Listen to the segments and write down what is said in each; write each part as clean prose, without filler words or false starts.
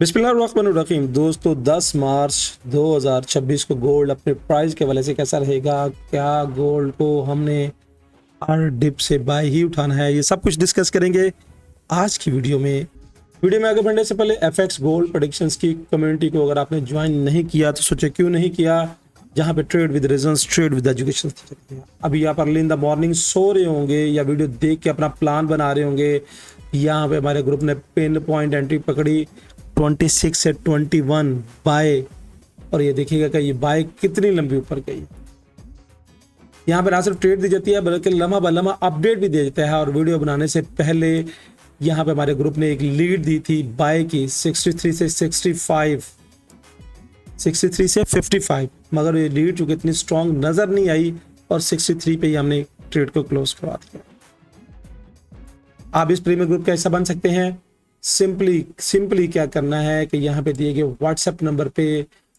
बिस्मिल्लाहिर्रहमानिर्रहीम। दोस्तों 10 मार्च 2026 को गोल्ड अपने प्राइस के हवाले से कैसा रहेगा, क्या गोल्ड को हमने हर डिप से बाय ही उठाना है, ये सब कुछ डिस्कस करेंगे आज की वीडियो में। वीडियो में आगे बढ़ने से पहले एफएक्स गोल्ड प्रेडिक्शंस की कम्युनिटी को अगर आपने ज्वाइन नहीं किया तो सोचे क्यों नहीं किया, जहाँ पे trade with reasons, trade with education. अभी आप early in the morning so रहे होंगे या वीडियो देख के अपना प्लान बना रहे होंगे। यहाँ पे हमारे ग्रुप ने पिन पॉइंट एंट्री पकड़ी 26 से 21 बाय, और ये देखिएगा कि ये बाय कितनी लंबी ऊपर गई। यहाँ पे ना सिर्फ ट्रेड दी जाती है बल्कि लम्हा ब लम्हा अपडेट भी दिया जाता है। और वीडियो बनाने से पहले यहाँ पे हमारे ग्रुप ने एक लीड दी थी बाय की 63 से 65, 63 से 55, मगर ये लीड चूंकि इतनी स्ट्रॉन्ग नजर नहीं आई और 63 पे ही हमने ट्रेड को क्लोज करवा दिया। आप इस प्रीमियर ग्रुप का हिस्सा बन सकते हैं। सिंपली क्या करना है कि यहाँ पे दिए गए व्हाट्सएप नंबर पे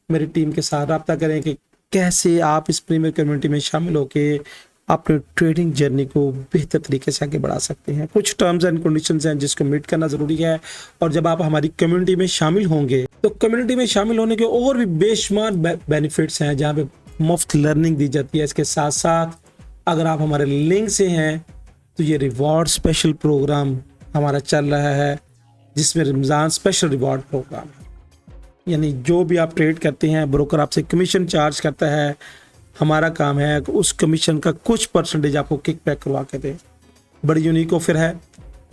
मेरी टीम के साथ रब्ता करें कि कैसे आप इस प्रीमियर कम्युनिटी में शामिल होके अपने ट्रेडिंग जर्नी को बेहतर तरीके से आगे बढ़ा सकते हैं। कुछ टर्म्स एंड कंडीशंस हैं जिसको मीट करना ज़रूरी है। और जब आप हमारी कम्युनिटी में शामिल होंगे तो कम्युनिटी में शामिल होने के और भी बेशुमार बेनिफिट्स हैं, जहाँ पे मुफ्त लर्निंग दी जाती है। इसके साथ साथ अगर आप हमारे लिंक से हैं तो ये रिवॉर्ड स्पेशल प्रोग्राम हमारा चल रहा है, जिसमें रमज़ान स्पेशल रिवॉर्ड प्रोग्राम है। यानी जो भी आप ट्रेड करते हैं, ब्रोकर आपसे कमीशन चार्ज करता है, हमारा काम है कि उस कमीशन का कुछ परसेंटेज आपको किक बैक करवा के दें। बड़ी यूनिक ऑफर है,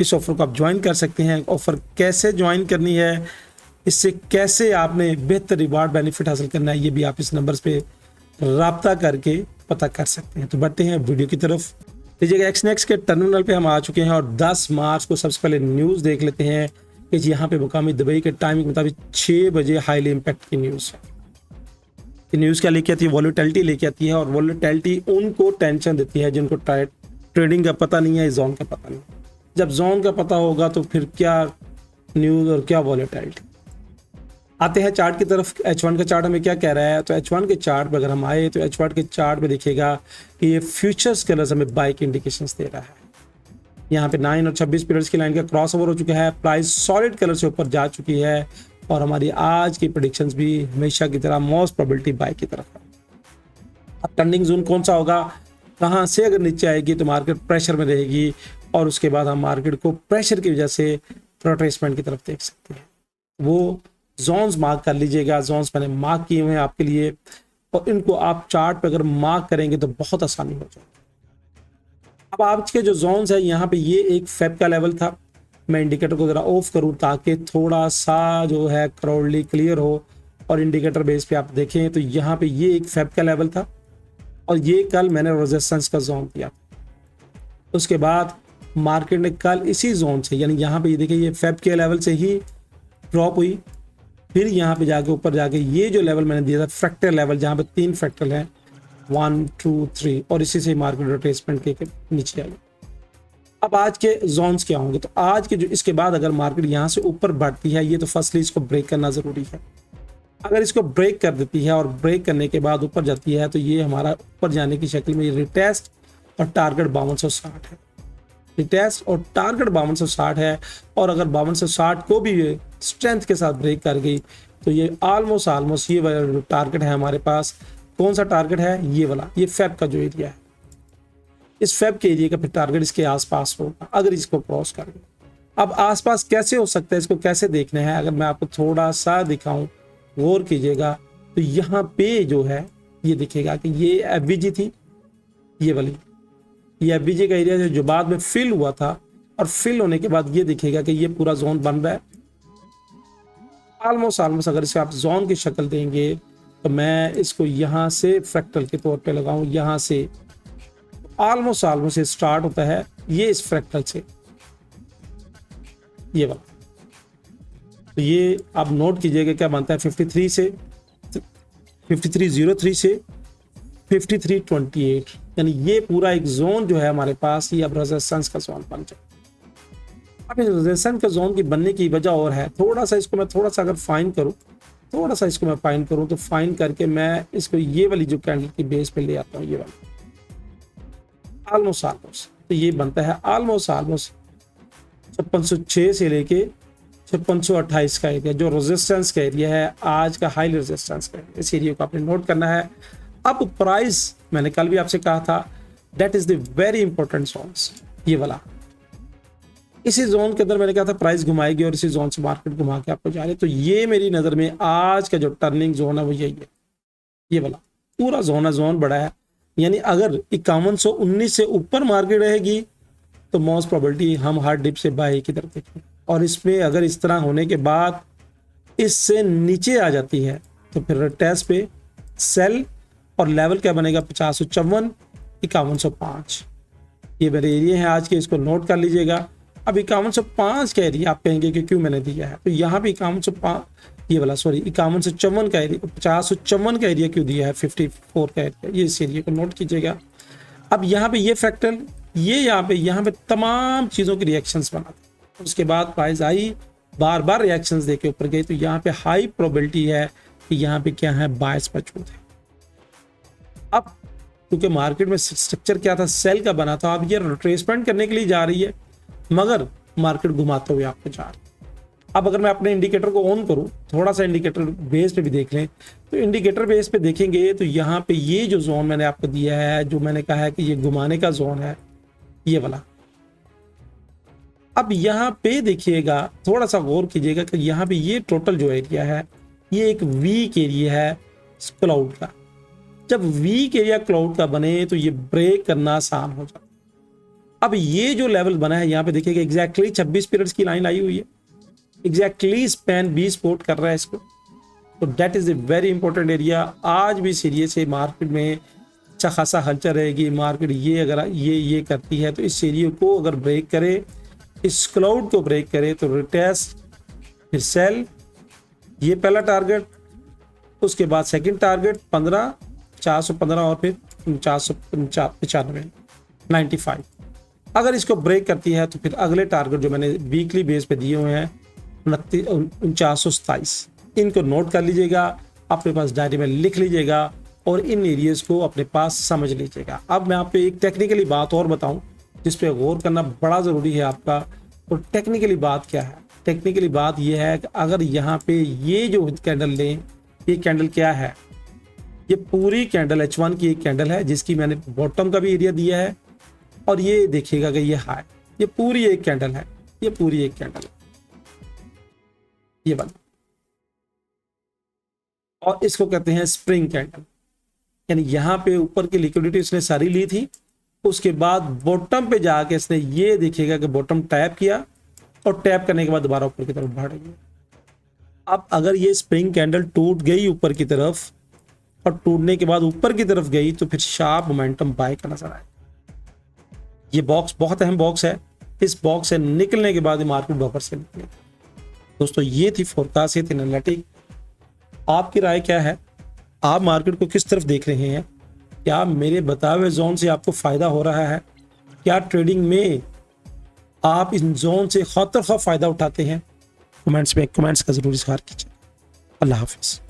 इस ऑफर को आप ज्वाइन कर सकते हैं। ऑफर कैसे ज्वाइन करनी है, इससे कैसे आपने बेहतर रिवार्ड बेनिफिट हासिल करना है, ये भी आप इस नंबर पे रब्ता करके पता कर सकते हैं। तो बढ़ते हैं वीडियो की तरफ। लीजिएगा एक्सनेक्स के टर्मिनल पे हम आ चुके हैं और 10 मार्च को सबसे पहले न्यूज़ देख लेते हैं कि यहाँ पे मुकामी दुबई के टाइमिंग के मुताबिक 6 बजे हाईली इम्पैक्ट की न्यूज़ है। ये न्यूज़ क्या लेके आती है? वॉलेटिलिटी लेके आती है। और वॉलेटिलिटी उनको टेंशन देती है जिनको ट्रेडिंग का पता नहीं है, जोन का पता नहीं। जब जोन का पता होगा तो फिर क्या न्यूज़ और क्या वॉलेटिलिटी। आते हैं चार्ट की तरफ। H1 का चार्ट हमें क्या कह रहा है? तो H1 के चार्ट पर अगर हम आए तो H1 के चार्ट में देखिएगा कि ये फ्यूचर्स कलर्स हमें बाय की इंडिकेशंस दे रहा है। यहाँ पे 9 और 26 पीरियड्स की लाइन का क्रॉस ओवर हो चुका है, प्राइस सॉलिड कलर से ऊपर जा चुकी है। और हमारी आज की प्रेडिक्शंस भी हमेशा की तरह मोस्ट प्रोबेबिलिटी बाय की तरफ है। अब टर्निंग जोन कौन सा होगा, कहाँ से अगर नीचे आएगी तो मार्केट प्रेशर में रहेगी, और उसके बाद हम मार्केट को प्रेशर की वजह से रिट्रेसमेंट की तरफ देख सकते हैं। वो जोन्स मार्क कर लीजिएगा, जोन्स मैंने मार्क किए हुए हैं आपके लिए, और इनको आप चार्ट पर अगर मार्क करेंगे तो बहुत आसानी हो जाएगी। अब आज के जो जोन्स है, यहाँ पे ये एक फेब का लेवल था। मैं इंडिकेटर को जरा ऑफ करूं ताकि थोड़ा सा जो है क्राउडली क्लियर हो, और इंडिकेटर बेस पे आप देखें तो यहाँ पे ये एक फेब का लेवल था, और ये कल मैंने रेजिस्टेंस का जोन दिया। उसके बाद मार्केट ने कल इसी जोन से, यानी यहाँ पे ये देखिए ये फेब के लेवल से ही ड्रॉप हुई। फिर यहाँ पे जाके ऊपर जाके ये जो लेवल मैंने दिया था फ्रैक्टल लेवल, जहाँ पे 3 फ्रैक्टल हैं 1 2 3, और इसी से मार्केट रिट्रेसमेंट के नीचे आई। अब आज के जोन्स क्या होंगे? तो आज के जो इसके बाद अगर मार्केट यहाँ से ऊपर बढ़ती है, ये तो फर्स्टली इसको ब्रेक करना जरूरी है। अगर इसको ब्रेक कर देती है और ब्रेक करने के बाद ऊपर जाती है तो ये हमारा ऊपर जाने की शक्ल में रिटेस्ट और टारगेट 5260 है। रिटेस्ट और टारगेट 5260 है, और अगर 5260 को भी स्ट्रेंथ के साथ ब्रेक कर गई तो ये ऑलमोस्ट ये वाला टारगेट है हमारे पास। कौन सा टारगेट है? ये वाला, ये फेब का जो एरिया है, इस फेब के एरिया का फिर टारगेट इसके आसपास होगा अगर इसको क्रॉस कर ले। अब आसपास कैसे हो सकता है, इसको कैसे देखना है? अगर मैं आपको थोड़ा सा दिखाऊं, गौर कीजिएगा, तो यहाँ पे जो है ये दिखेगा कि ये एफबीजी थी, ये वाली ये एफबीजी का एरिया जो बाद में फिल हुआ था, और फिल होने के बाद ये दिखेगा कि ये पूरा जोन बन रहा है। ऑलमोस्ट अगर इसे आप जोन की शक्ल देंगे तो मैं इसको यहाँ से फ्रैक्टल के तौर पे लगाऊं, यहाँ से ऑलमोस्ट स्टार्ट होता है ये इस फ्रैक्टल से, ये वाला। तो ये आप नोट कीजिएगा क्या बनता है 53 से 5303 से 5328, यानी ये पूरा एक जोन जो है हमारे पास, ये अब रेजिस्टेंस का जोन बन जाए। अब इस रेजिस्टेंस का जोन की बनने की वजह और है, थोड़ा सा अगर फाइन करूं, तो फाइन करके मैं इसको ये वाली जो कैंडल की बेस पे ले आता हूँ, ये वाला ऑलमोस्ट। तो ये बनता है ऑलमोस्ट 5606 से लेके 5628 का एरिया जो रेजिस्टेंस का एरिया है, आज का हाई रेजिस्टेंस का एरिया, इस एरिया को आपने नोट करना है। अब प्राइस मैंने कल भी आपसे कहा था, that is the very important zones, ये वाला। इसी जोन के अंदर मैंने कहा था प्राइस घुमाएगी और इसी जोन से मार्केट घुमा के आपको जा रही है। तो ये मेरी नजर में आज का जो टर्निंग जोन है वो यही है, ये वाला पूरा जोन है, जोन बड़ा है। यानी अगर 5119 से ऊपर मार्केट रहेगी तो मोस्ट प्रोबेबिलिटी हम हार्ड डिप से बाय की तरफ देखेंगे, और इसमें अगर इस तरह होने के बाद इससे नीचे आ जाती है तो फिर टेस्ट पे सेल, और लेवल क्या बनेगा 5054 5105, ये मेरे एरिया है आज के, इसको नोट कर लीजिएगा। अब 5105 का एरिया आप कहेंगे कि क्यों मैंने दिया है, तो यहाँ पे 5105 ये वाला 5154 का एरिया, 5054 का एरिया क्यों दिया है, 54 का एरिया, ये इस एरिया को नोट कीजिएगा। अब यहाँ पे ये फ्रैक्टल, ये यहाँ पे तमाम चीज़ों की रिएक्शंस बनाते, उसके बाद price I bar bar reactions देके ऊपर गई, तो यहाँ पे हाई प्रोबेबिलिटी है कि यहाँ पे क्या है, बायस मौजूद है। अब क्योंकि मार्केट में स्ट्रक्चर क्या था, सेल का बना था, अब ये रिट्रेसमेंट करने के लिए जा रही है, मगर मार्केट घुमाते हुए आपको जा रही है। अब अगर मैं अपने इंडिकेटर को ऑन करूं, थोड़ा सा इंडिकेटर बेस पे भी देख लें, तो इंडिकेटर बेस पे देखेंगे तो यहाँ पे ये जो जोन मैंने आपको दिया है, जो मैंने कहा है कि ये घुमाने का जोन है, ये वाला। अब यहाँ पे देखिएगा, थोड़ा सा गौर कीजिएगा कि यहाँ पे ये टोटल जो एरिया है, ये एक वीक एरिया है क्लाउड का। जब वीक एरिया क्लाउड का बने तो ये ब्रेक करना आसान हो जाता है। अब ये जो लेवल बना है, यहाँ पे देखिएगा एग्जैक्टली 26 पीरियड्स की लाइन आई हुई है, एग्जैक्टली स्पैन 20 सपोर्ट कर रहा है इसको, तो that is a very important area. आज भी सीरियस से मार्केट में अच्छा खासा हलचल रहेगी। मार्केट ये अगर ये करती है तो इस एरिया को अगर ब्रेक करे, इस क्लाउड को ब्रेक करे, तो रिटेस्ट, फिर सेल, ये पहला टारगेट, उसके बाद सेकंड टारगेट 415 और फिर 495 95। अगर इसको ब्रेक करती है तो फिर अगले टारगेट जो मैंने वीकली बेस पे दिए हुए हैं 4927, इनको नोट कर लीजिएगा, अपने पास डायरी में लिख लीजिएगा और इन एरियाज को अपने पास समझ लीजिएगा। अब मैं आपको एक टेक्निकली बात और बताऊं जिस पे गौर करना बड़ा ज़रूरी है आपका। और टेक्निकली बात क्या है, टेक्निकली बात यह है कि अगर यहाँ पे ये जो कैंडल लें, ये कैंडल क्या है, ये पूरी कैंडल H1 की एक कैंडल है जिसकी मैंने बॉटम का भी एरिया दिया है, और ये देखिएगा कि ये हाई, ये पूरी एक कैंडल है, ये पूरी एक कैंडल है, ये वाला, और इसको कहते हैं स्प्रिंग कैंडल। यानी यहाँ पे ऊपर की लिक्विडिटी उसने सारी ली थी, उसके बाद बॉटम पे जाके इसने ये देखिएगा कि बॉटम टैप किया, और टैप करने के बाद दोबारा ऊपर की तरफ बढ़ गई। अब अगर ये स्प्रिंग कैंडल टूट गई ऊपर की तरफ, और टूटने के बाद ऊपर की तरफ गई, तो फिर शार्प मोमेंटम बाय का नजर आए। ये बॉक्स बहुत अहम बॉक्स है, इस बॉक्स से निकलने के बाद मार्केट बफर से निकले। दोस्तों ये थी फोरकास्ट, ये थी एनालिटिक। आपकी राय क्या है, आप मार्केट को किस तरफ देख रहे हैं? क्या मेरे बताए हुए जोन से आपको फायदा हो रहा है? क्या ट्रेडिंग में आप इन जोन से खौफ फायदा उठाते हैं? कमेंट्स में कमेंट्स का जरूर इजहार कीजिए। अल्लाह हाफिज।